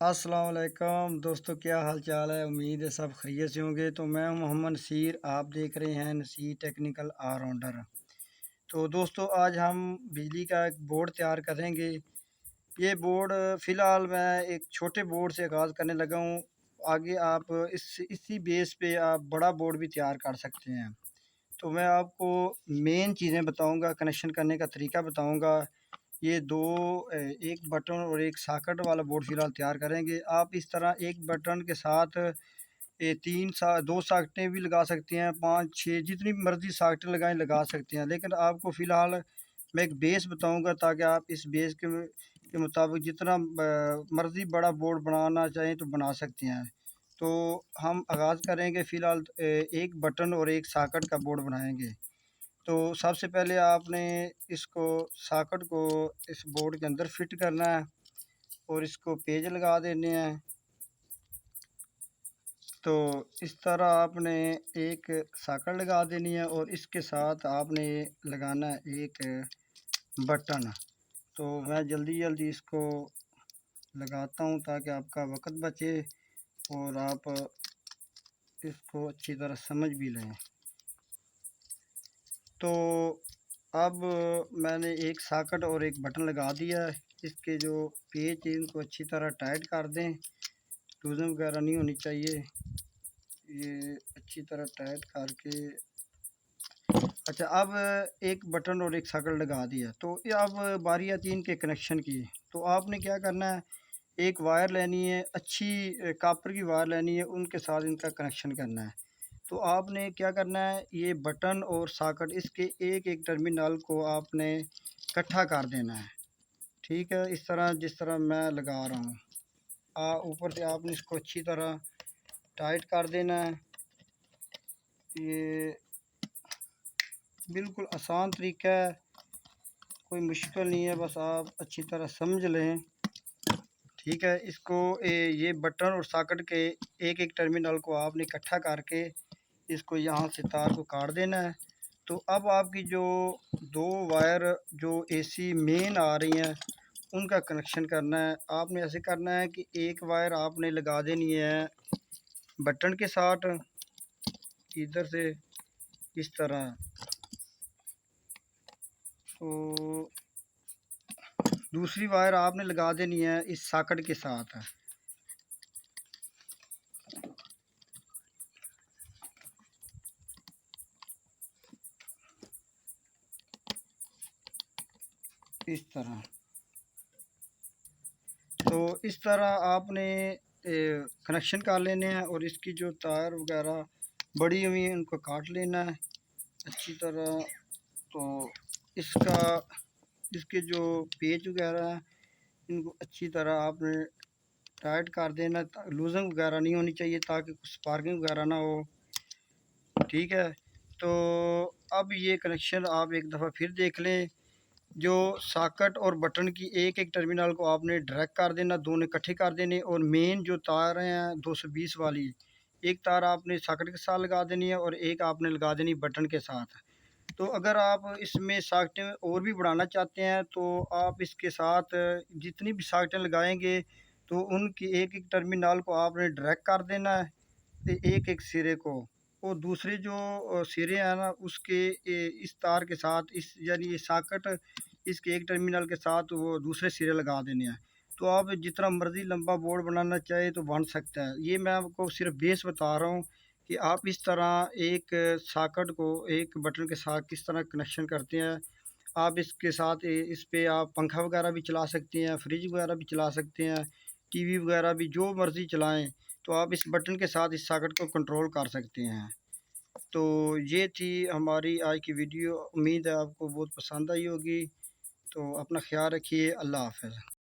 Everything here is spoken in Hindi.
अस्सलाम वालेकुम दोस्तों, क्या हाल चाल है। उम्मीद है सब खैरियत से होंगे। तो मैं हूं मोहम्मद नसीर, आप देख रहे हैं नसीर टेक्निकल ऑलराउंडर। तो दोस्तों, आज हम बिजली का एक बोर्ड तैयार करेंगे। ये बोर्ड फ़िलहाल मैं एक छोटे बोर्ड से आगाज़ करने लगा हूँ। आगे आप इसी बेस पे आप बड़ा बोर्ड भी तैयार कर सकते हैं। तो मैं आपको मेन चीज़ें बताऊँगा, कनेक्शन करने का तरीका बताऊँगा। ये दो एक बटन और एक सॉकेट वाला बोर्ड फ़िलहाल तैयार करेंगे। आप इस तरह एक बटन के साथ 2 सॉकेटें भी लगा सकते हैं, 5-6 जितनी मर्ज़ी सॉकेटें लगाएँ लगा सकते हैं। लेकिन आपको फ़िलहाल मैं एक बेस बताऊँगा, ताकि आप इस बेस के मुताबिक जितना मर्ज़ी बड़ा बोर्ड बनाना चाहें तो बना सकते हैं। तो हम आगाज़ करेंगे फ़िलहाल एक बटन और एक सॉकेट का बोर्ड बनाएँगे। तो सबसे पहले आपने इसको सॉकेट को इस बोर्ड के अंदर फिट करना है और इसको पेज लगा देने हैं। तो इस तरह आपने एक सॉकेट लगा देनी है और इसके साथ आपने लगाना है एक बटन। तो मैं जल्दी जल्दी इसको लगाता हूँ ताकि आपका वक्त बचे और आप इसको अच्छी तरह समझ भी लें। तो अब मैंने एक सॉकेट और एक बटन लगा दिया है। इसके जो पेच हैं इनको अच्छी तरह टाइट कर दें, लूज़न वगैरह नहीं होनी चाहिए। ये अच्छी तरह टाइट करके अच्छा, अब एक बटन और एक सॉकेट लगा दिया। तो ये अब बारी आती है इनके कनेक्शन की। तो आपने क्या करना है, एक वायर लेनी है, अच्छी कॉपर की वायर लेनी है, उनके साथ इनका कनेक्शन करना है। तो आपने क्या करना है, ये बटन और सॉकेट इसके एक एक टर्मिनल को आपने इकट्ठा कर देना है। ठीक है, इस तरह जिस तरह मैं लगा रहा हूँ। ऊपर से आपने इसको अच्छी तरह टाइट कर देना है। ये बिल्कुल आसान तरीका है, कोई मुश्किल नहीं है, बस आप अच्छी तरह समझ लें। ठीक है, इसको ये बटन और सॉकेट के एक एक टर्मिनल को आपने इकट्ठा करके इसको यहाँ से तार को काट देना है। तो अब आपकी जो दो वायर जो एसी मेन आ रही हैं उनका कनेक्शन करना है। आपने ऐसे करना है कि एक वायर आपने लगा देनी है बटन के साथ, इधर से इस तरह। तो दूसरी वायर आपने लगा देनी है इस सॉकेट के साथ। इस तरह। तो इस तरह आपने कनेक्शन कर लेने हैं और इसकी जो तार वगैरह बड़ी हुई हैं उनको काट लेना है अच्छी तरह। तो इसका इसके जो पेच वगैरह हैं इनको अच्छी तरह आपने टाइट कर देना, लूजन वगैरह नहीं होनी चाहिए ताकि कुछ स्पार्किंग वगैरह ना हो। ठीक है, तो अब ये कनेक्शन आप एक दफ़ा फिर देख लें। जो सॉकेट और बटन की एक एक टर्मिनल को आपने ड्रैग कर देना, दोनों इकट्ठे कर देने, और मेन जो तार हैं 220 वाली, एक तार आपने सॉकेट के साथ लगा देनी है और एक आपने लगा देनी बटन के साथ। तो अगर आप इसमें सॉकेटें और भी बढ़ाना चाहते हैं तो आप इसके साथ जितनी भी सॉकेटें लगाएंगे तो उनकी एक एक टर्मिनल को आपने ड्रैग कर देना है, एक एक सिरे को। और दूसरे जो सिरे हैं ना उसके इस तार के साथ, इस यानी ये सॉकेट इसके एक टर्मिनल के साथ वो दूसरे सिरे लगा देने हैं। तो आप जितना मर्ज़ी लंबा बोर्ड बनाना चाहे तो बन सकता है। ये मैं आपको सिर्फ बेस बता रहा हूँ कि आप इस तरह एक सॉकेट को एक बटन के साथ किस तरह कनेक्शन करते हैं। आप इसके साथ इस पे आप पंखा वगैरह भी चला सकते हैं, फ्रिज वगैरह भी चला सकते हैं, टीवी वगैरह भी जो मर्ज़ी चलाएं। तो आप इस बटन के साथ इस सॉकेट को कंट्रोल कर सकते हैं। तो ये थी हमारी आज की वीडियो, उम्मीद है आपको बहुत पसंद आई होगी। तो अपना ख्याल रखिए, अल्लाह हाफ़िज़।